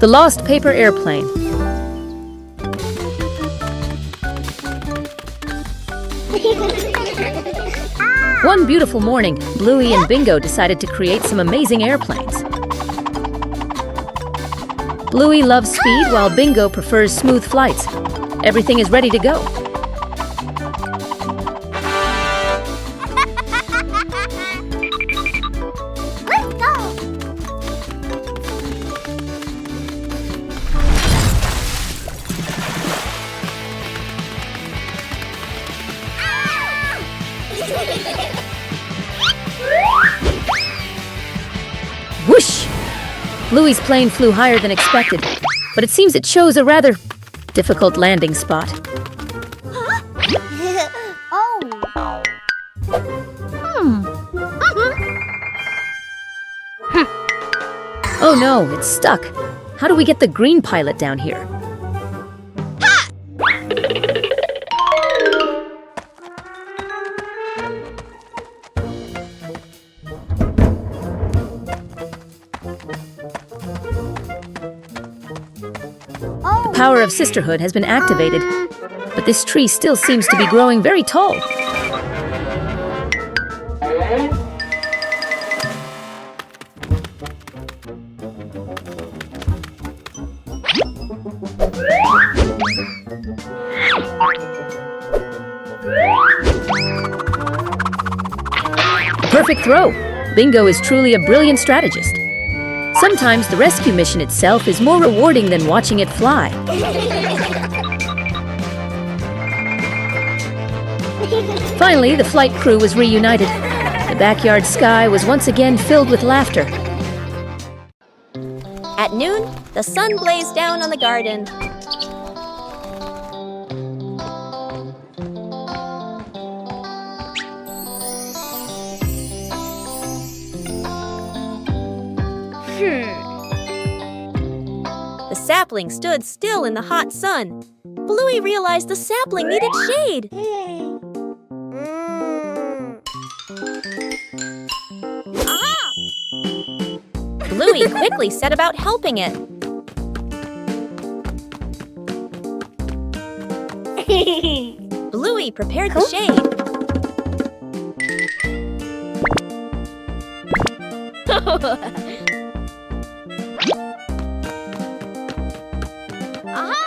The Lost Paper Airplane. One beautiful morning, Bluey and Bingo decided to create some amazing airplanes. Bluey loves speed while Bingo prefers smooth flights. Everything is ready to go. Let's go! Whoosh! Bluey's plane flew higher than expected, but it seems it chose a rather difficult landing spot. Oh. Oh no, it's stuck. How do we get the green pilot down here? The power of sisterhood has been activated, but this tree still seems to be growing very tall. Perfect throw! Bingo is truly a brilliant strategist. Sometimes the rescue mission itself is more rewarding than watching it fly. Finally, the flight crew was reunited. The backyard sky was once again filled with laughter. At noon, the sun blazed down on the garden. The sapling stood still in the hot sun. Bluey realized the sapling needed shade. Aha! Bluey quickly set about helping it. Bluey prepared the shade. Aha!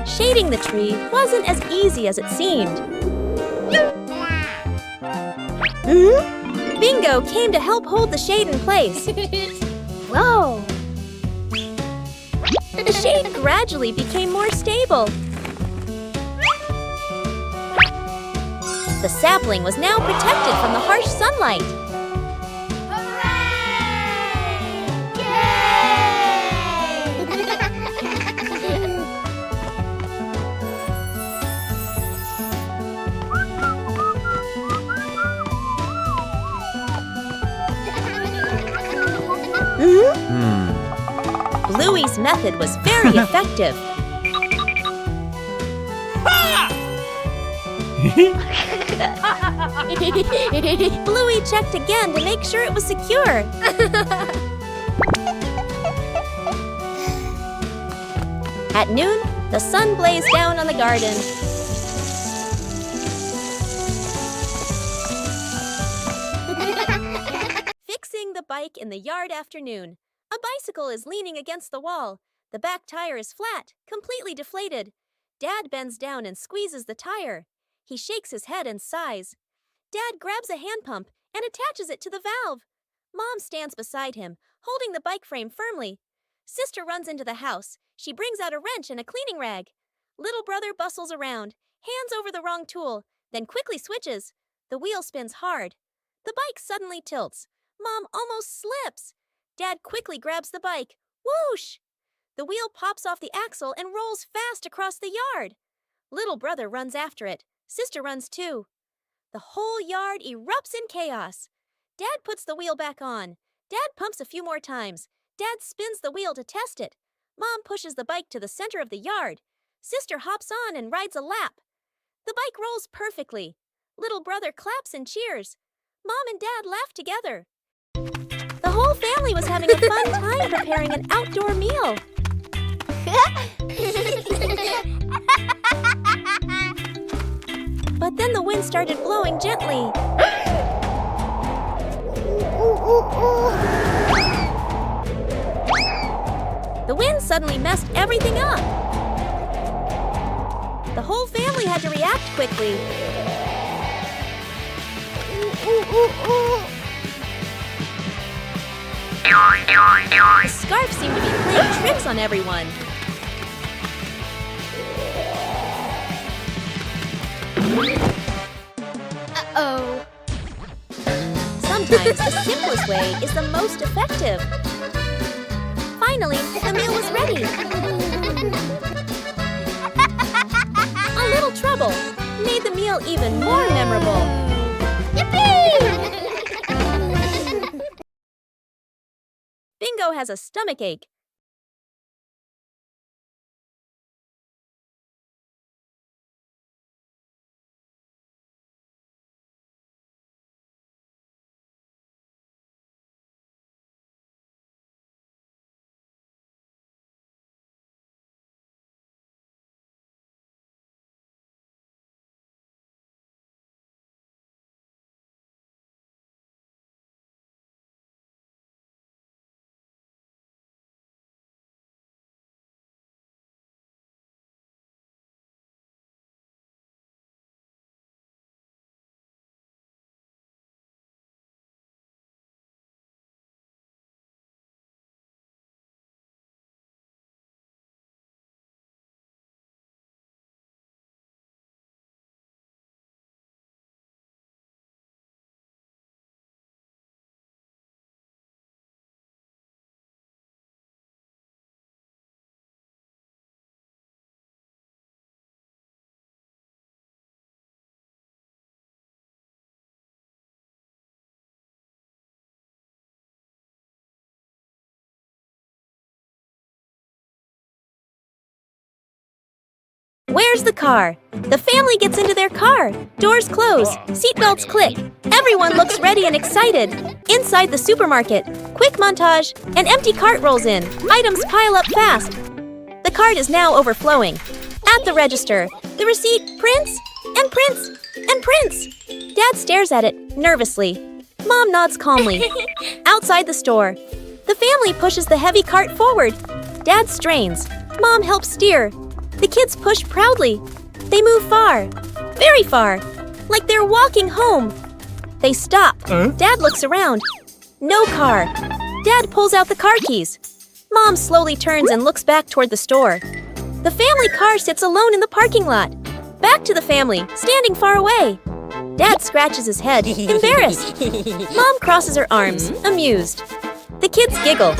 Shading the tree wasn't as easy as it seemed. Bingo came to help hold the shade in place. Whoa! The shade gradually became more stable. The sapling was now protected from the harsh sunlight. Bluey's method was very effective. Bluey checked again to make sure it was secure. At noon, the sun blazed down on the garden. Fixing the bike in the yard afternoon. A bicycle is leaning against the wall. The back tire is flat, completely deflated. Dad bends down and squeezes the tire. He shakes his head and sighs. Dad grabs a hand pump and attaches it to the valve. Mom stands beside him, holding the bike frame firmly. Sister runs into the house. She brings out a wrench and a cleaning rag. Little brother bustles around, hands over the wrong tool, then quickly switches. The wheel spins hard. The bike suddenly tilts. Mom almost slips. Dad quickly grabs the bike. Whoosh! The wheel pops off the axle and rolls fast across the yard. Little brother runs after it. Sister runs too. The whole yard erupts in chaos. Dad puts the wheel back on. Dad pumps a few more times. Dad spins the wheel to test it. Mom pushes the bike to the center of the yard. Sister hops on and rides a lap. The bike rolls perfectly. Little brother claps and cheers. Mom and Dad laugh together. The whole family was having a fun time preparing an outdoor meal. But then the wind started blowing gently. The wind suddenly messed everything up. The whole family had to react quickly. The scarf seemed to be playing tricks on everyone. Uh-oh. Sometimes the simplest way is the most effective. Finally, the meal was ready. A little trouble made the meal even more memorable. Yippee! Bingo has a stomachache. Where's the car? The family gets into their car. Doors close. Seatbelts click. Everyone looks ready and excited. Inside the supermarket, quick montage. An empty cart rolls in. Items pile up fast. The cart is now overflowing. At the register, the receipt prints and prints and prints. Dad stares at it nervously. Mom nods calmly. Outside the store, the family pushes the heavy cart forward. Dad strains. Mom helps steer. The kids push proudly. They move far, very far, like they're walking home. They stop. Dad looks around. No car. Dad pulls out the car keys. Mom slowly turns and looks back toward the store. The family car sits alone in the parking lot. Back to the family, standing far away. Dad scratches his head, embarrassed. Mom crosses her arms, amused. The kids giggle.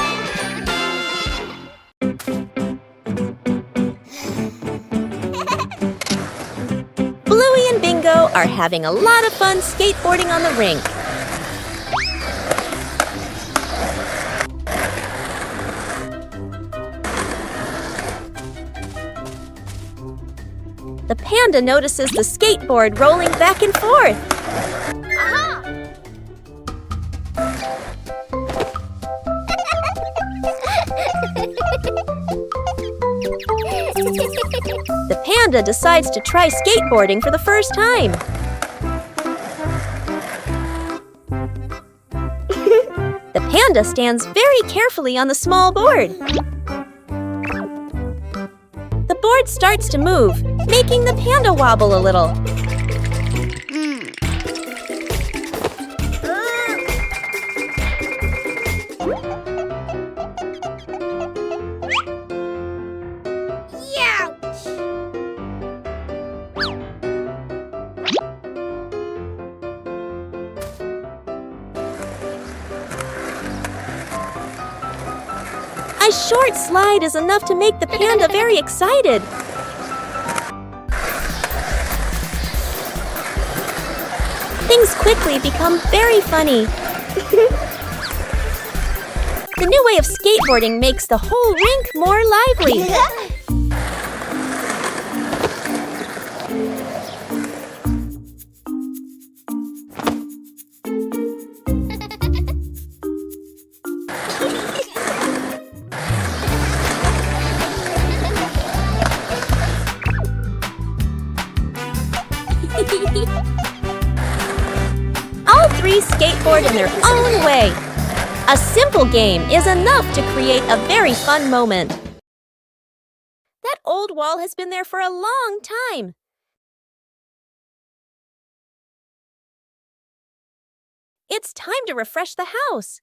Bluey and Bingo are having a lot of fun skateboarding on the rink. The panda notices the skateboard rolling back and forth. The panda decides to try skateboarding for the first time. The panda stands very carefully on the small board. The board starts to move, making the panda wobble a little. A short slide is enough to make the panda very excited. Things quickly become very funny. The new way of skateboarding makes the whole rink more lively. All three skateboard in their own way. A simple game is enough to create a very fun moment. That old wall has been there for a long time. It's time to refresh the house.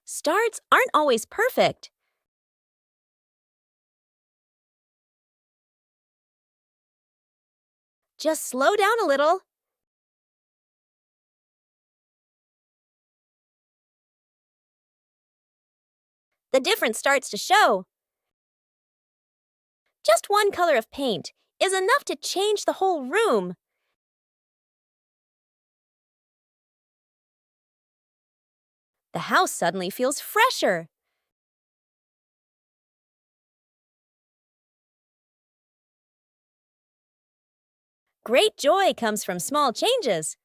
Starts aren't always perfect. Just slow down a little. The difference starts to show. Just one color of paint is enough to change the whole room. The house suddenly feels fresher. Great joy comes from small changes.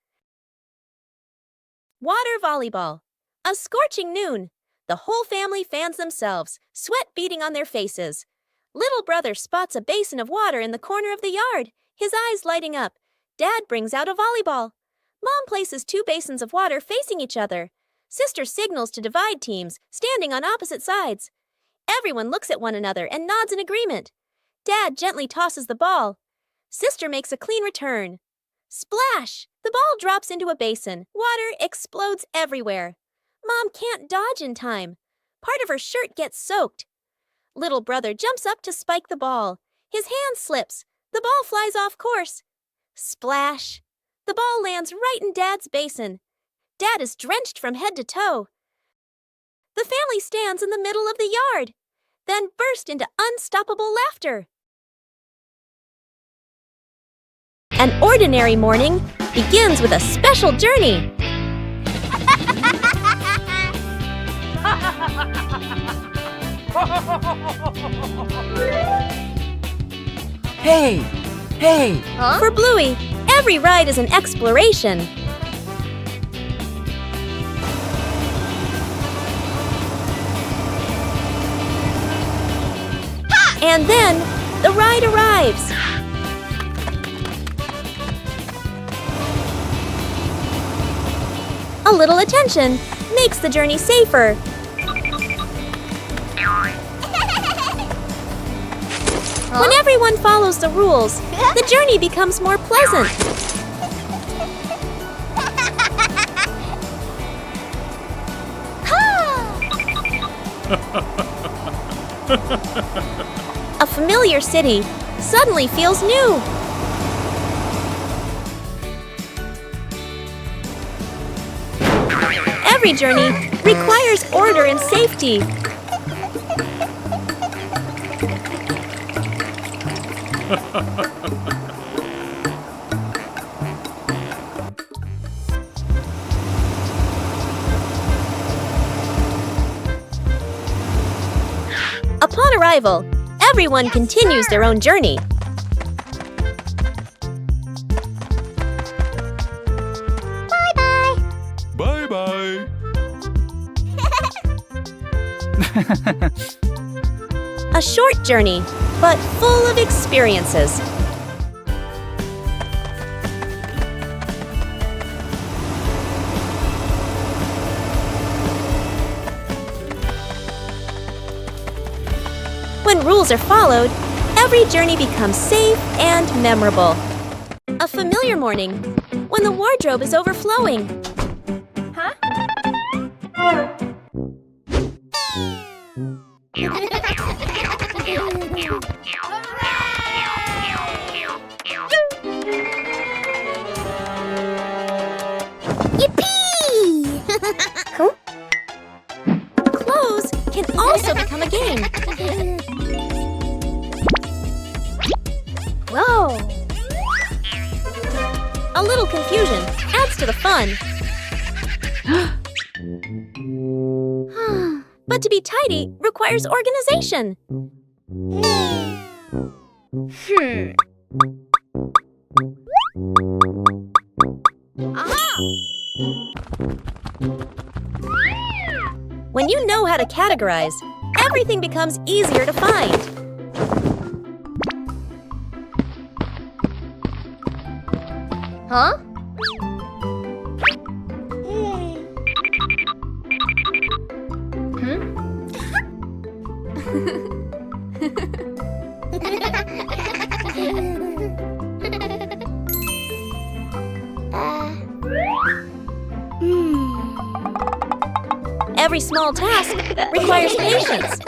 Water volleyball. A scorching noon. The whole family fans themselves, sweat beading on their faces. Little brother spots a basin of water in the corner of the yard, his eyes lighting up. Dad brings out a volleyball. Mom places two basins of water facing each other. Sister signals to divide teams, standing on opposite sides. Everyone looks at one another and nods in agreement. Dad gently tosses the ball. Sister makes a clean return. Splash! The ball drops into a basin. Water explodes everywhere. Mom can't dodge in time. Part of her shirt gets soaked. Little brother jumps up to spike the ball. His hand slips. The ball flies off course. Splash! The ball lands right in Dad's basin. Dad is drenched from head to toe. The family stands in the middle of the yard, then burst into unstoppable laughter. An ordinary morning begins with a special journey. Hey! Hey! Huh? For Bluey, every ride is an exploration. And then, the ride arrives. A little attention makes the journey safer. When everyone follows the rules, the journey becomes more pleasant. A familiar city suddenly feels new. Every journey requires order and safety. Upon arrival, everyone continues their own journey. Bye-bye! A short journey, but full of experiences. When rules are followed, every journey becomes safe and memorable. A familiar morning, when the wardrobe is overflowing. Huh? Yippee! Huh? Clothes can also become a game. Whoa! A little confusion adds to the fun. But to be tidy requires organization. Aha! When you know how to categorize, everything becomes easier to find. Huh? Every small task requires patience.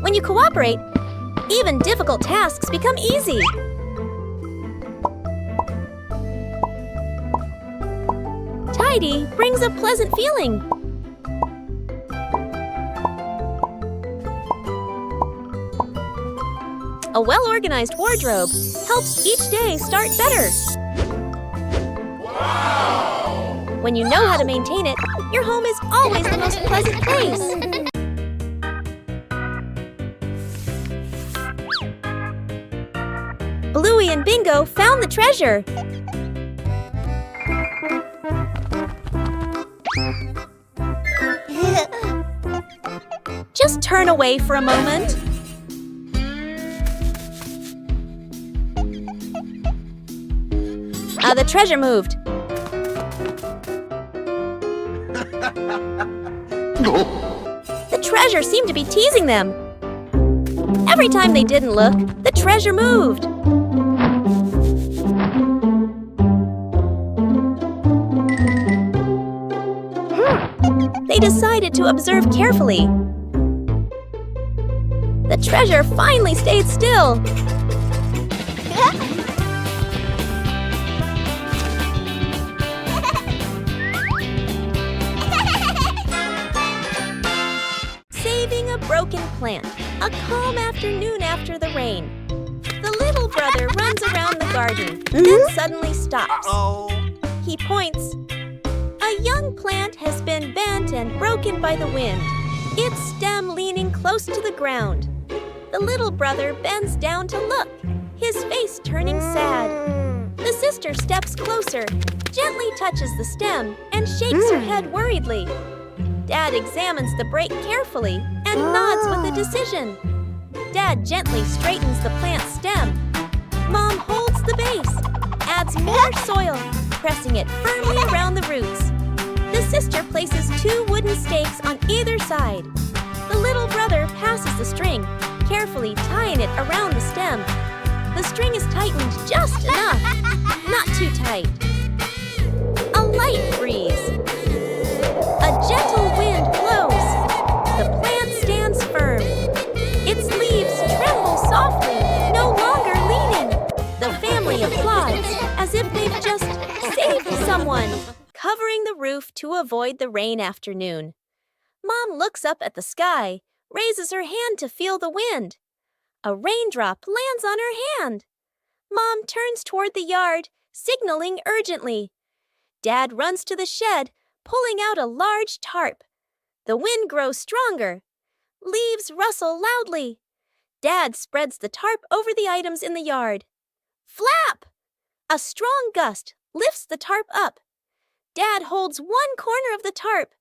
When you cooperate, even difficult tasks become easy. Tidy brings a pleasant feeling. A well-organized wardrobe helps each day start better. Wow! When you know how to maintain it, your home is always the most pleasant place. Bluey and Bingo found the treasure. Just turn away for a moment. The treasure moved. The treasure seemed to be teasing them. Every time they didn't look, the treasure moved. They decided to observe carefully. The treasure finally stayed still. Saving a broken plant, a calm afternoon after the rain. The little brother runs around the garden, then suddenly stops. He points. A young plant has been bent and broken by the wind, its stem leaning close to the ground. The little brother bends down to look, his face turning sad. The sister steps closer, gently touches the stem, and shakes her head worriedly. Dad examines the break carefully and nods with a decision. Dad gently straightens the plant's stem. Mom holds the base, adds more soil, pressing it firmly around the roots. The sister places 2 wooden stakes on either side. The little brother passes the string, carefully tying it around the stem. The string is tightened just enough, not too tight. A light breeze. A gentle wind blows. The plant stands firm. Its leaves tremble softly, no longer leaning. The family applauds as if they've just saved someone, covering the roof to avoid the rain afternoon. Mom looks up at the sky, raises her hand to feel the wind. A raindrop lands on her hand. Mom turns toward the yard, signaling urgently. Dad runs to the shed, pulling out a large tarp. The wind grows stronger. Leaves rustle loudly. Dad spreads the tarp over the items in the yard. Flap! A strong gust lifts the tarp up. Dad holds one corner of the tarp.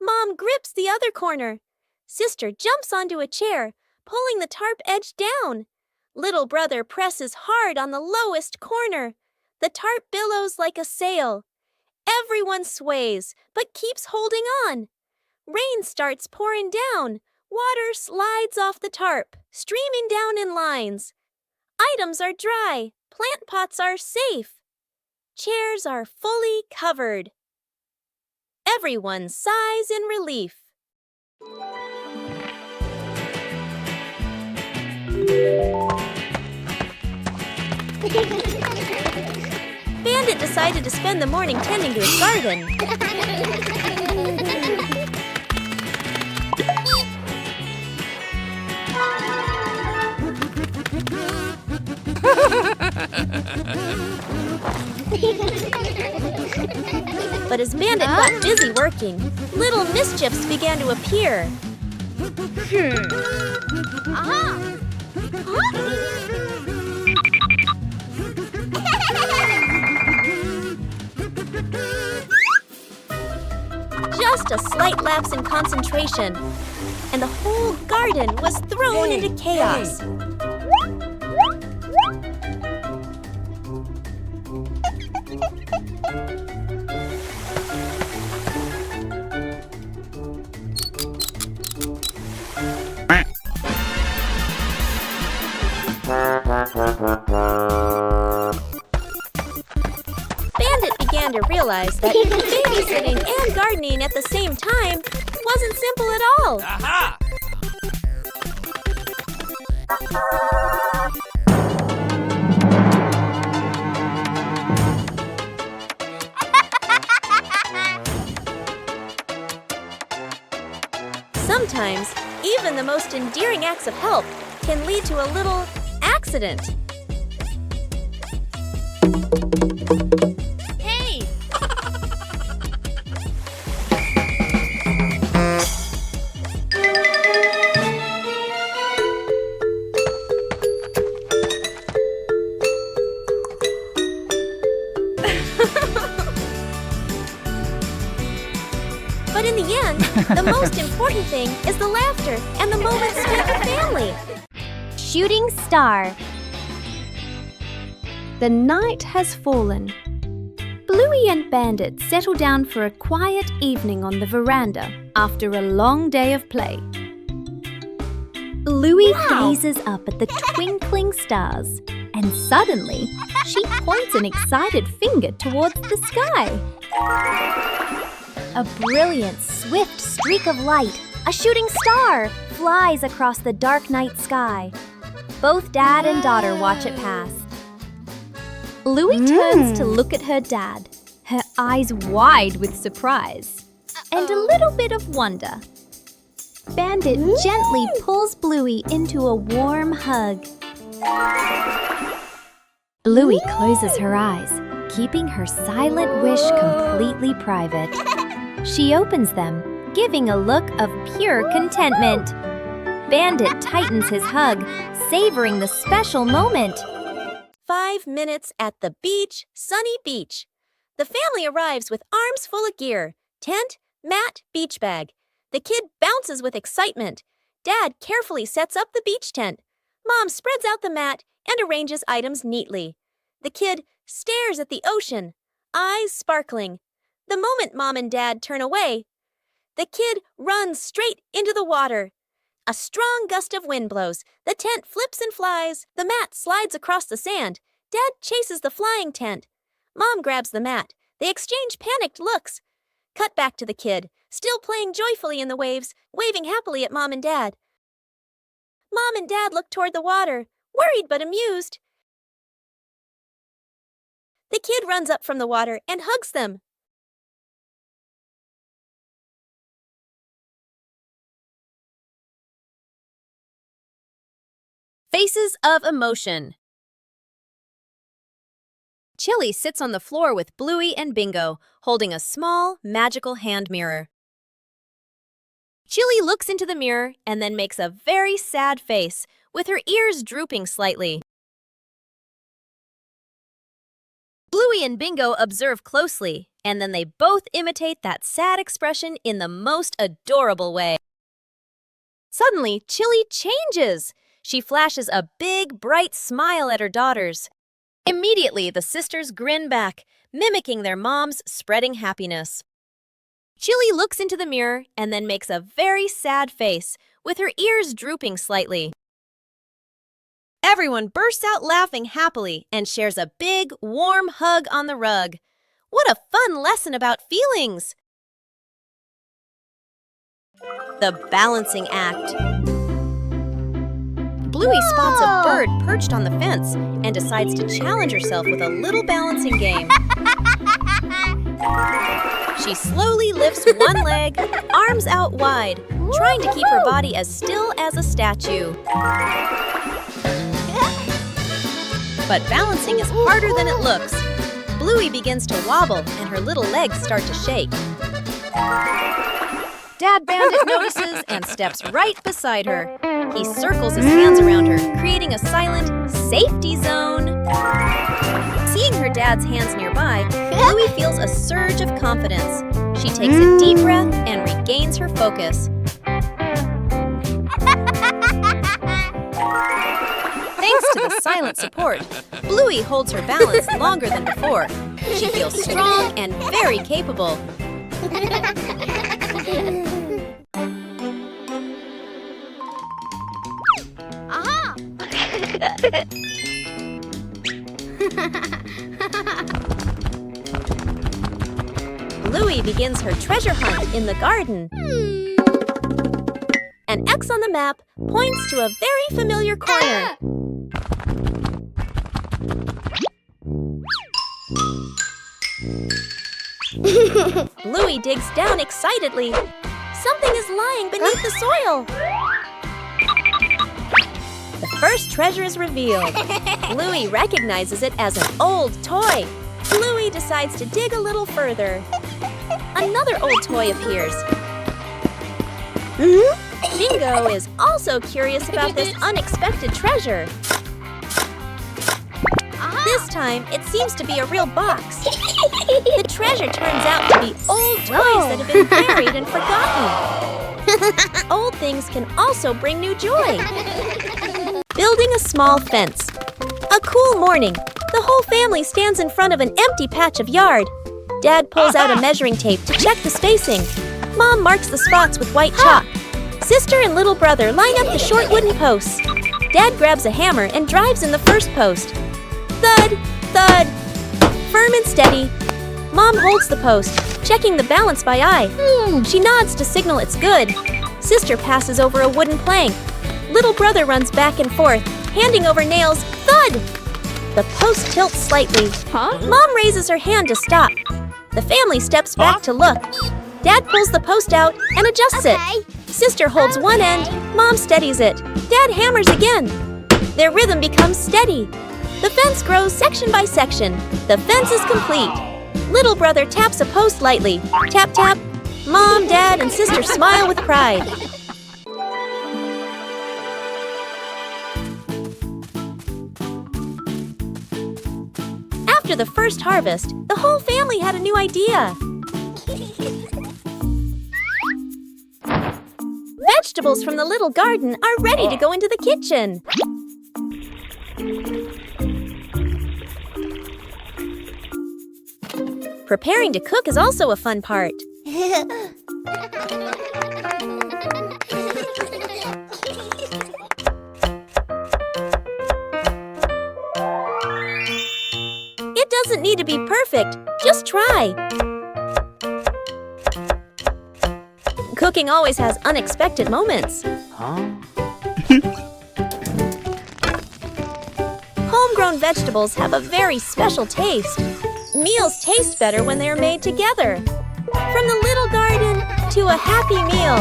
Mom grips the other corner. Sister jumps onto a chair, pulling the tarp edge down. Little brother presses hard on the lowest corner. The tarp billows like a sail. Everyone sways, but keeps holding on. Rain starts pouring down. Water slides off the tarp, streaming down in lines. Items are dry. Plant pots are safe. Chairs are fully covered. Everyone sighs in relief. Bandit decided to spend the morning tending to his garden. But as Bandit got busy working, little mischiefs began to appear. Just a slight lapse in concentration, and the whole garden was thrown into chaos. Bandit began to realize that babysitting and gardening at the same time wasn't simple at all. Aha! Sometimes, even the most endearing acts of help can lead to a little accident. Hey! But in the end, the most important thing is the laughter and the moments spent with family. Shooting star. The night has fallen. Bluey and Bandit settle down for a quiet evening on the veranda after a long day of play. Bluey gazes up at the twinkling stars, and suddenly she points an excited finger towards the sky. A brilliant, swift streak of light, a shooting star, flies across the dark night sky. Both dad and daughter watch it pass. Bluey turns to look at her dad, her eyes wide with surprise and a little bit of wonder. Bandit gently pulls Bluey into a warm hug. Bluey closes her eyes, keeping her silent wish completely private. She opens them, giving a look of pure contentment. Bandit tightens his hug, savoring the special moment. 5 minutes at the beach, sunny beach. The family arrives with arms full of gear, tent, mat, beach bag. The kid bounces with excitement. Dad carefully sets up the beach tent. Mom spreads out the mat and arranges items neatly. The kid stares at the ocean, eyes sparkling. The moment Mom and Dad turn away, the kid runs straight into the water. A strong gust of wind blows. The tent flips and flies. The mat slides across the sand. Dad chases the flying tent. Mom grabs the mat. They exchange panicked looks. Cut back to the kid, still playing joyfully in the waves, waving happily at Mom and Dad. Mom and Dad look toward the water, worried but amused. The kid runs up from the water and hugs them. Faces of emotion. Chili sits on the floor with Bluey and Bingo, holding a small, magical hand mirror. Chili looks into the mirror and then makes a very sad face, with her ears drooping slightly. Bluey and Bingo observe closely, and then they both imitate that sad expression in the most adorable way. Suddenly, Chili changes. She flashes a big, bright smile at her daughters. Immediately, the sisters grin back, mimicking their mom's spreading happiness. Chili looks into the mirror and then makes a very sad face, with her ears drooping slightly. Everyone bursts out laughing happily and shares a big, warm hug on the rug. What a fun lesson about feelings! The balancing act. Bluey spots a bird perched on the fence and decides to challenge herself with a little balancing game. She slowly lifts one leg, arms out wide, trying to keep her body as still as a statue. But balancing is harder than it looks. Bluey begins to wobble and her little legs start to shake. Dad Bandit notices and steps right beside her. He circles his hands around her, creating a silent safety zone. Seeing her dad Dad's hands nearby, Bluey feels a surge of confidence. She takes a deep breath and regains her focus. Thanks to the silent support, Bluey holds her balance longer than before. She feels strong and very capable. Aha! Bluey begins her treasure hunt in the garden. An X on the map points to a very familiar corner. Bluey digs down excitedly. Something is lying beneath the soil. The first treasure is revealed. Bluey recognizes it as an old toy. Bluey decides to dig a little further. Another old toy appears. Bingo is also curious about this unexpected treasure. This time, it seems to be a real box. The treasure turns out to be old toys that have been buried and forgotten. Old things can also bring new joy. Building a small fence. A cool morning. The whole family stands in front of an empty patch of yard. Dad pulls out a measuring tape to check the spacing. Mom marks the spots with white chalk. Sister and little brother line up the short wooden posts. Dad grabs a hammer and drives in the first post. Thud, thud. Firm and steady. Mom holds the post, checking the balance by eye. She nods to signal it's good. Sister passes over a wooden plank. Little brother runs back and forth, handing over nails. Thud! The post tilts slightly. Mom raises her hand to stop. The family steps back to look. Dad pulls the post out and adjusts it. Sister holds one end. Mom steadies it. Dad hammers again. Their rhythm becomes steady. The fence grows section by section. The fence is complete. Little brother taps a post lightly. Tap, tap. Mom, Dad, and Sister smile with pride. After the first harvest, the whole family had a new idea. Vegetables from the little garden are ready to go into the kitchen. Preparing to cook is also a fun part. It doesn't need to be perfect. Just try. Cooking always has unexpected moments. Homegrown vegetables have a very special taste. Meals taste better when they are made together. From the little garden to a happy meal.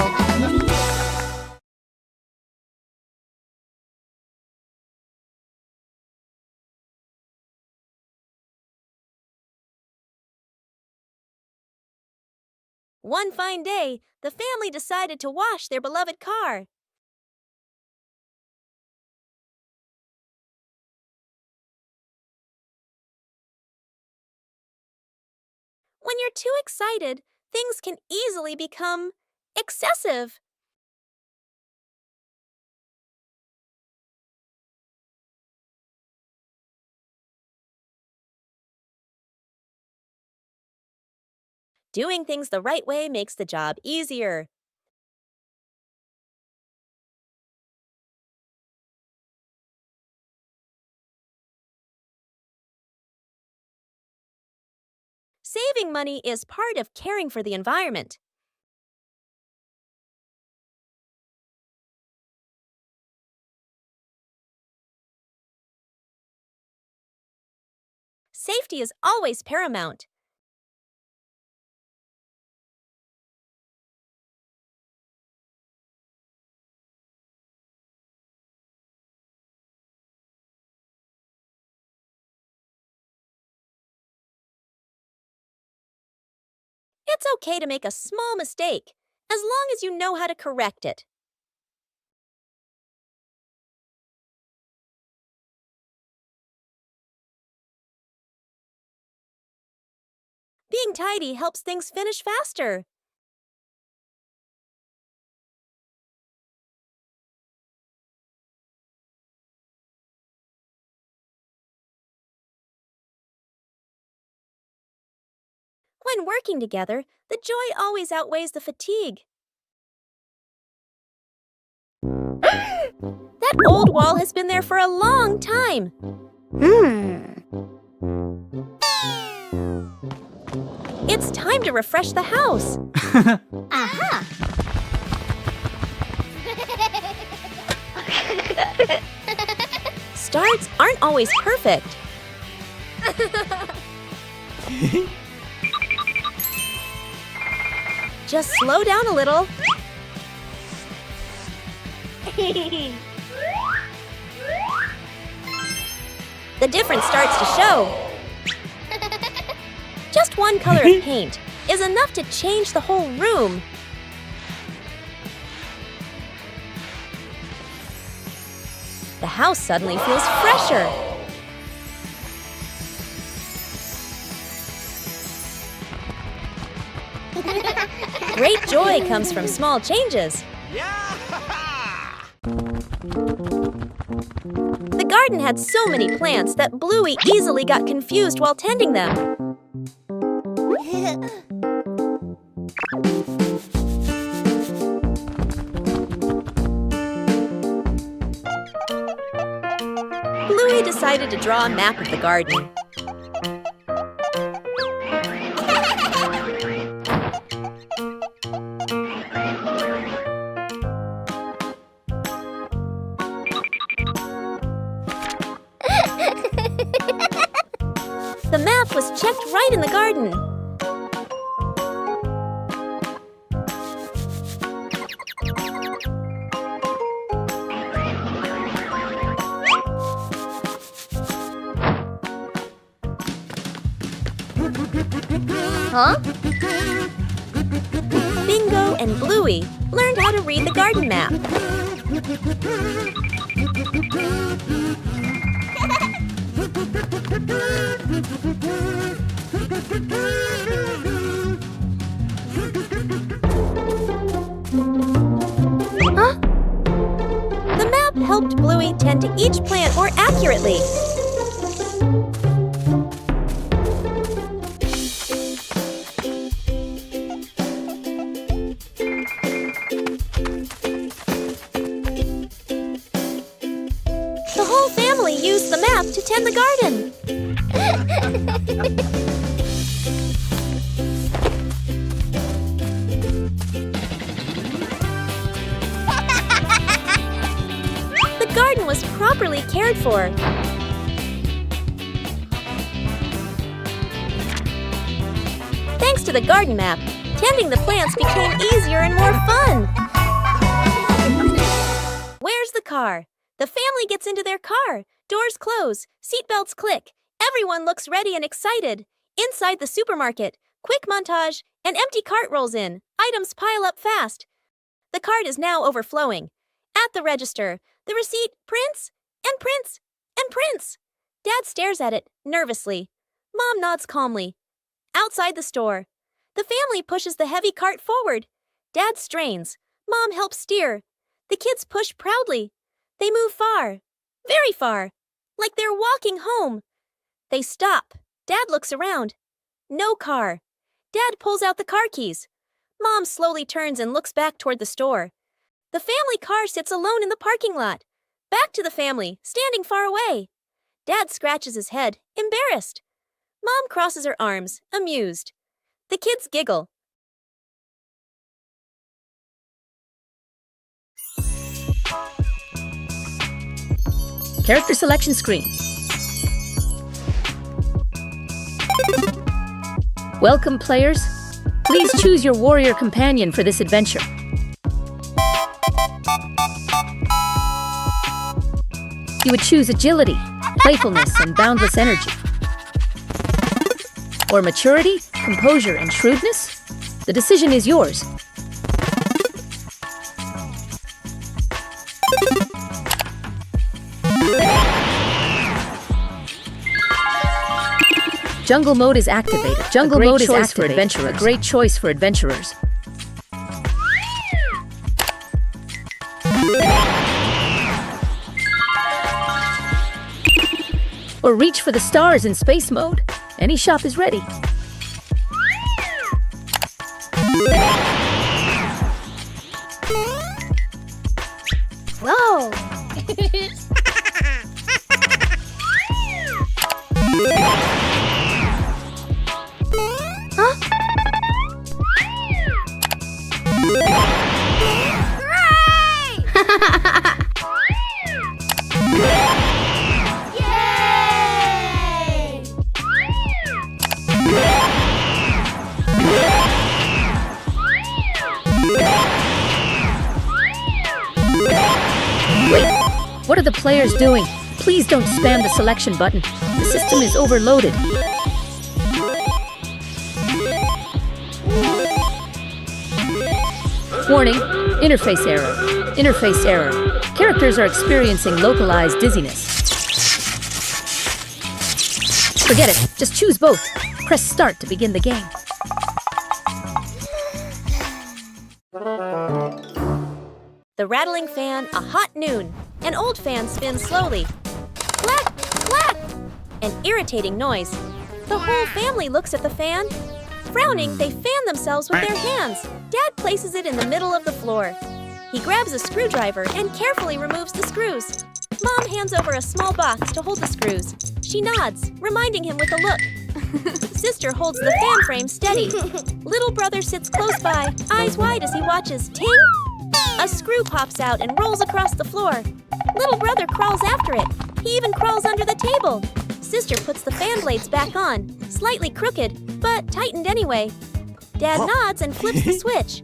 One fine day, the family decided to wash their beloved car. When you're too excited, things can easily become excessive. Doing things the right way makes the job easier. Saving money is part of caring for the environment. Safety is always paramount. It's okay to make a small mistake, as long as you know how to correct it. Being tidy helps things finish faster. When working together, the joy always outweighs the fatigue. That old wall has been there for a long time. It's time to refresh the house. Aha! Starts aren't always perfect. Just slow down a little. The difference starts to show. Just one color of paint is enough to change the whole room. The house suddenly feels fresher. Great joy comes from small changes. The garden had so many plants that Bluey easily got confused while tending them. Bluey decided to draw a map of the garden. The map was checked right in the garden. Huh? Bingo and Bluey learned how to read the garden map. Huh? The map helped Bluey tend to each plant more accurately. The whole family used the map to tend the garden. The garden was properly cared for. Thanks to the garden map, tending the plants became easier and more fun. Where's the car? The family gets into their car. Doors close. Seatbelts click. Everyone looks ready and excited. Inside the supermarket, quick montage, an empty cart rolls in. Items pile up fast. The cart is now overflowing. At the register, the receipt prints and prints and prints. Dad stares at it nervously. Mom nods calmly. Outside the store, the family pushes the heavy cart forward. Dad strains. Mom helps steer. The kids push proudly. They move far, very far, like they're walking home. They stop. Dad looks around. No car. Dad pulls out the car keys. Mom slowly turns and looks back toward the store. The family car sits alone in the parking lot. Back to the family, standing far away. Dad scratches his head, embarrassed. Mom crosses her arms, amused. The kids giggle. Character selection screen. Welcome, players. Please choose your warrior companion for this adventure. You would choose agility, playfulness, and boundless energy. Or maturity, composure, and shrewdness? The decision is yours. Jungle mode is activated. Jungle mode is activated for adventurers. A great choice for adventurers. Or reach for the stars in space mode. Any shop is ready. Whoa! Huh? Wait, what are the players doing? Please don't spam the selection button. The system is overloaded. Warning, interface error. Interface error. Characters are experiencing localized dizziness. Forget it, just choose both. Press start to begin the game. The rattling fan, a hot noon. An old fan spins slowly. Clack, clack! An irritating noise. The whole family looks at the fan. Frowning, they fan themselves with their hands. Dad places it in the middle of the floor. He grabs a screwdriver and carefully removes the screws. Mom hands over a small box to hold the screws. She nods, reminding him with a look. Sister holds the fan frame steady. Little brother sits close by, eyes wide as he watches. Ting! A screw pops out and rolls across the floor. Little brother crawls after it. He even crawls under the table. Sister puts the fan blades back on, slightly crooked, but tightened anyway. Dad nods and flips the switch.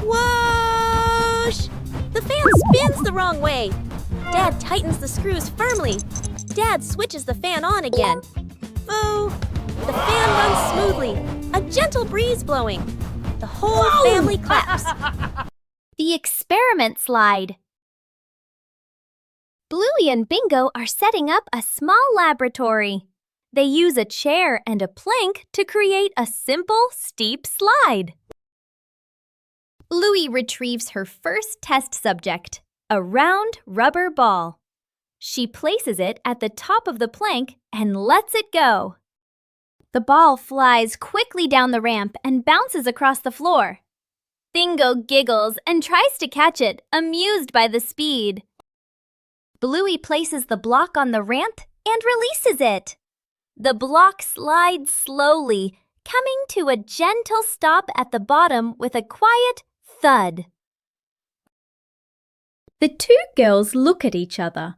Whoosh! The fan spins the wrong way. Dad tightens the screws firmly. Dad switches the fan on again. Boo! The fan runs smoothly, a gentle breeze blowing. The whole family claps. The experiment slide. Bluey and Bingo are setting up a small laboratory. They use a chair and a plank to create a simple, steep slide. Bluey retrieves her first test subject, a round rubber ball. She places it at the top of the plank and lets it go. The ball flies quickly down the ramp and bounces across the floor. Bingo giggles and tries to catch it, amused by the speed. Bluey places the block on the ramp and releases it. The block slides slowly, coming to a gentle stop at the bottom with a quiet thud. The two girls look at each other.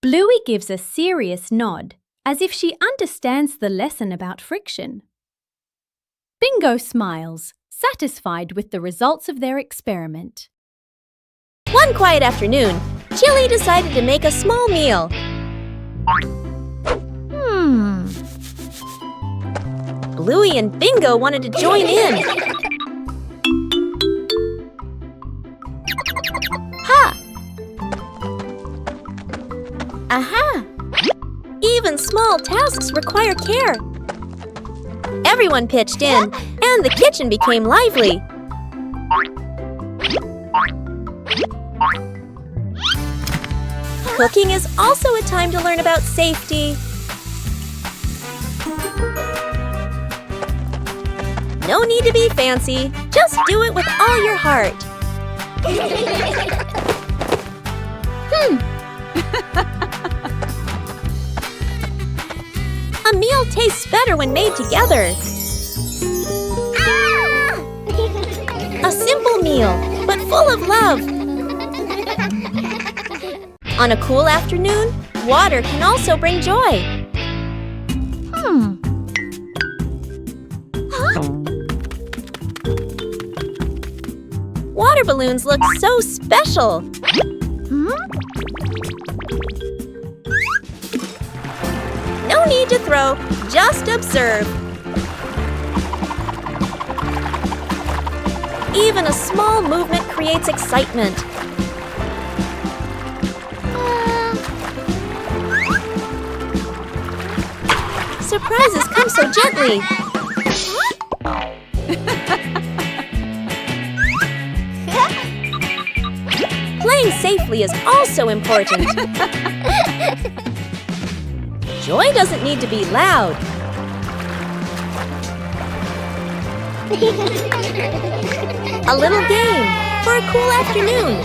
Bluey gives a serious nod, as if she understands the lesson about friction. Bingo smiles, satisfied with the results of their experiment. One quiet afternoon, Chili decided to make a small meal. Bluey and Bingo wanted to join in. Ha! Aha! Even small tasks require care. Everyone pitched in, and the kitchen became lively. Cooking is also a time to learn about safety. No need to be fancy, just do it with all your heart. A meal tastes better when made together. A simple meal, but full of love. On a cool afternoon, water can also bring joy. Water balloons look so special. No need to throw, just observe. Even a small movement creates excitement. Surprises come so gently. Playing safely is also important. Joy doesn't need to be loud. A little game for a cool afternoon.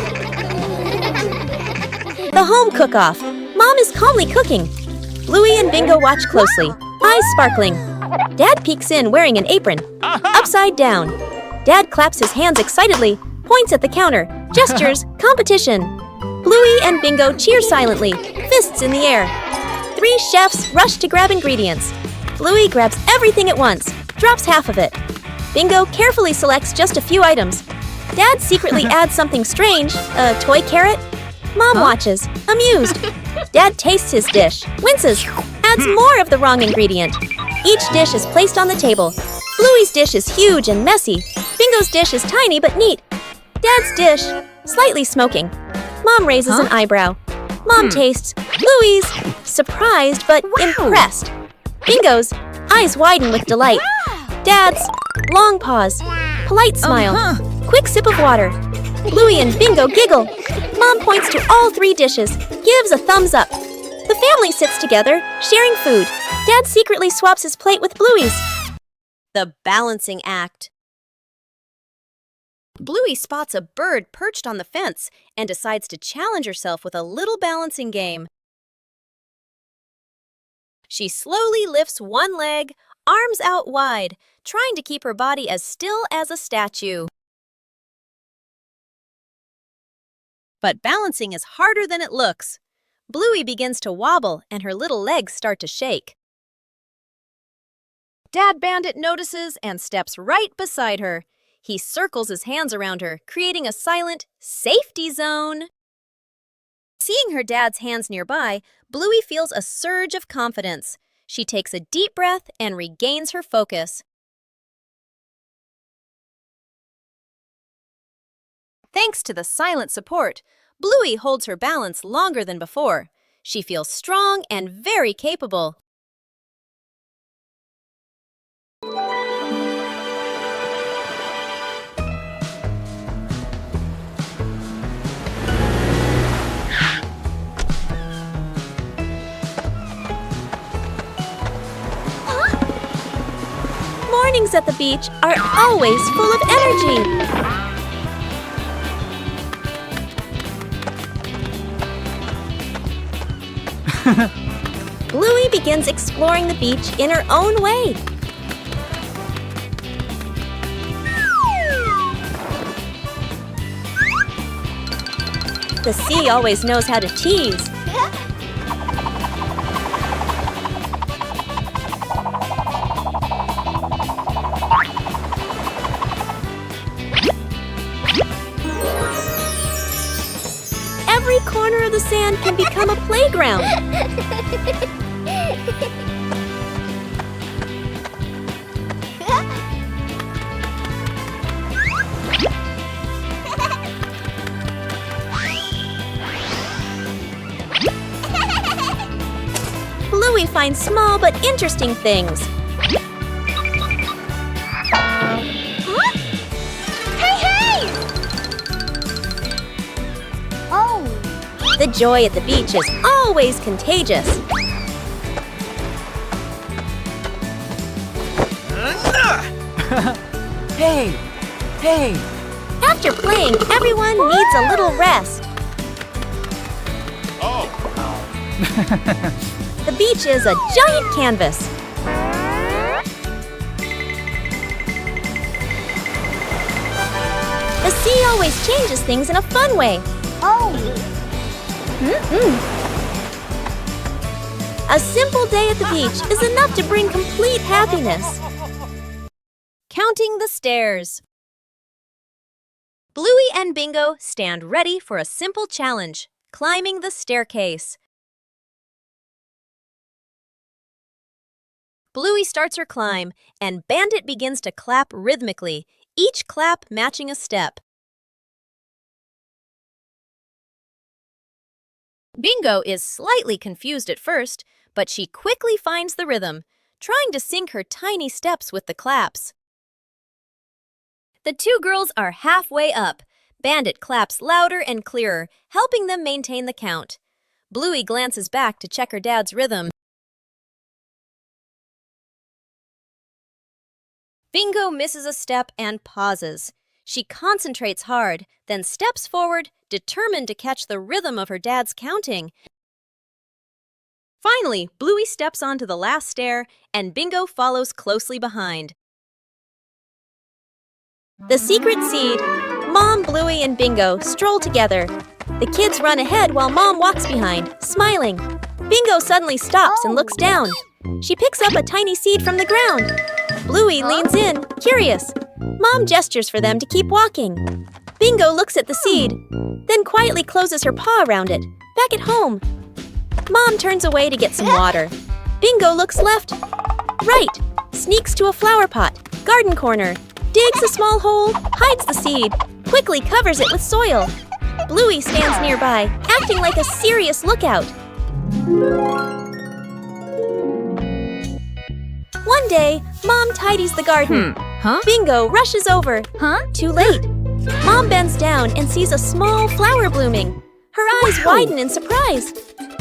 The home cook-off. Mom is calmly cooking. Bluey and Bingo watch closely, eyes sparkling. Dad peeks in wearing an apron, upside down. Dad claps his hands excitedly, points at the counter, gestures, competition. Bluey and Bingo cheer silently, fists in the air. 3 chefs rush to grab ingredients. Bluey grabs everything at once, drops half of it. Bingo carefully selects just a few items. Dad secretly adds something strange, a toy carrot. Mom watches, amused. Dad tastes his dish, winces, adds more of the wrong ingredient. Each dish is placed on the table. Bluey's dish is huge and messy. Bingo's dish is tiny but neat. Dad's dish, slightly smoking. Mom raises an eyebrow. Mom tastes. Bluey's, surprised but impressed. Bingo's, eyes widen with delight. Dad's, long pause. Polite smile. Quick sip of water. Bluey and Bingo giggle. Mom points to all 3 dishes, gives a thumbs up. The family sits together, sharing food. Dad secretly swaps his plate with Bluey's. The balancing act. Bluey spots a bird perched on the fence and decides to challenge herself with a little balancing game. She slowly lifts one leg, arms out wide, trying to keep her body as still as a statue. But balancing is harder than it looks. Bluey begins to wobble and her little legs start to shake. Dad Bandit notices and steps right beside her. He circles his hands around her, creating a silent safety zone. Seeing her dad's hands nearby, Bluey feels a surge of confidence. She takes a deep breath and regains her focus. Thanks to the silent support, Bluey holds her balance longer than before. She feels strong and very capable. Mornings at the beach are always full of energy. Bluey begins exploring the beach in her own way. The sea always knows how to tease. Every corner of the sand can become a playground. Bluey finds small but interesting things. The joy at the beach is always contagious. Hey! Hey! After playing, everyone needs a little rest. Oh! The beach is a giant canvas. The sea always changes things in a fun way. A simple day at the beach is enough to bring complete happiness. Counting the stairs. Bluey and Bingo stand ready for a simple challenge, climbing the staircase. Bluey starts her climb, and Bandit begins to clap rhythmically, each clap matching a step. Bingo is slightly confused at first, but she quickly finds the rhythm. trying to sync her tiny steps with the claps. The two girls are halfway up. Bandit claps louder and clearer, helping them maintain the count. Bluey glances back to check her dad's rhythm. Bingo misses a step and pauses. She concentrates hard, then steps forward, determined to catch the rhythm of her dad's counting. Finally, Bluey steps onto the last stair, and Bingo follows closely behind. The secret seed. Mom, Bluey, and Bingo stroll together. The kids run ahead while Mom walks behind, smiling. Bingo suddenly stops and looks down. She picks up a tiny seed from the ground. Bluey leans in, curious. Mom gestures for them to keep walking. Bingo looks at the seed, then quietly closes her paw around it. Back at home. Mom turns away to get some water. Bingo looks left, right, sneaks to a flower pot, garden corner, digs a small hole, hides the seed, quickly covers it with soil. Bluey stands nearby, acting like a serious lookout. One day, Mom tidies the garden. Bingo rushes over. Too late. Mom bends down and sees a small flower blooming. Her eyes widen in surprise.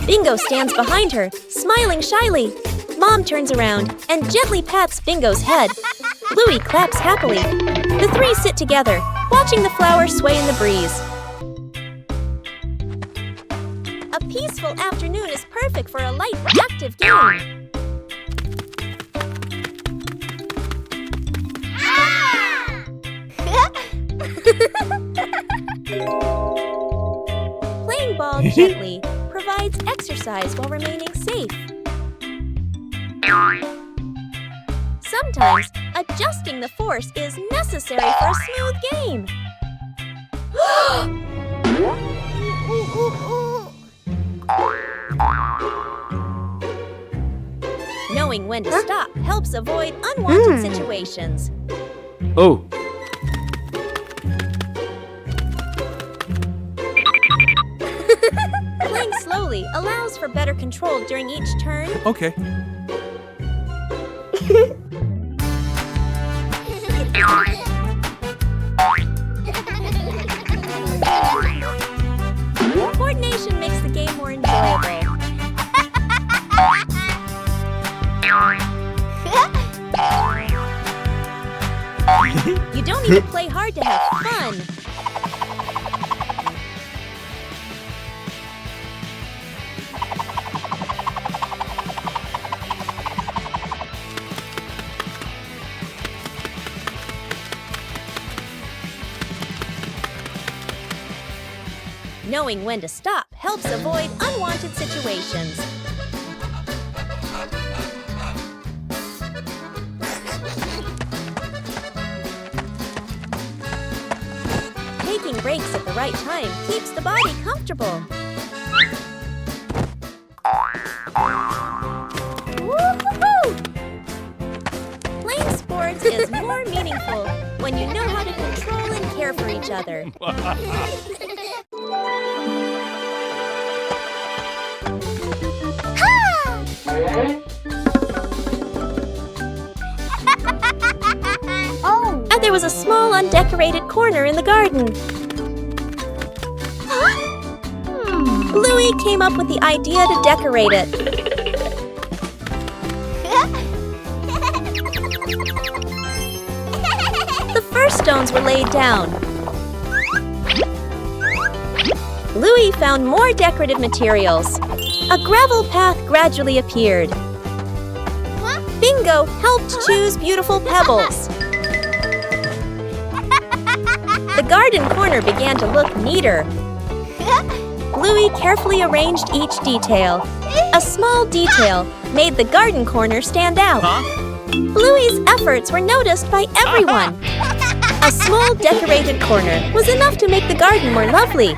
Bingo stands behind her, smiling shyly. Mom turns around and gently pats Bingo's head. Bluey claps happily. The three sit together, watching the flower sway in the breeze. A peaceful afternoon is perfect for a light, active game. Playing ball gently provides exercise while remaining safe. Sometimes, adjusting the force is necessary for a smooth game. Knowing when to stop helps avoid unwanted situations. Oh. Playing slowly allows for better control during each turn. Okay. Coordination makes the game more enjoyable. You don't need to play hard to have fun. Knowing when to stop helps avoid unwanted situations. Taking breaks at the right time keeps the body comfortable. Woo-hoo-hoo! Playing sports is more meaningful when you know how to control and care for each other. And there was a small undecorated corner in the garden. Bluey came up with the idea to decorate it. The first stones were laid down. Bluey found more decorative materials. A gravel path gradually appeared. Bingo helped choose beautiful pebbles. The garden corner began to look neater. Bluey carefully arranged each detail. A small detail made the garden corner stand out. Bluey's efforts were noticed by everyone. A small decorated corner was enough to make the garden more lovely.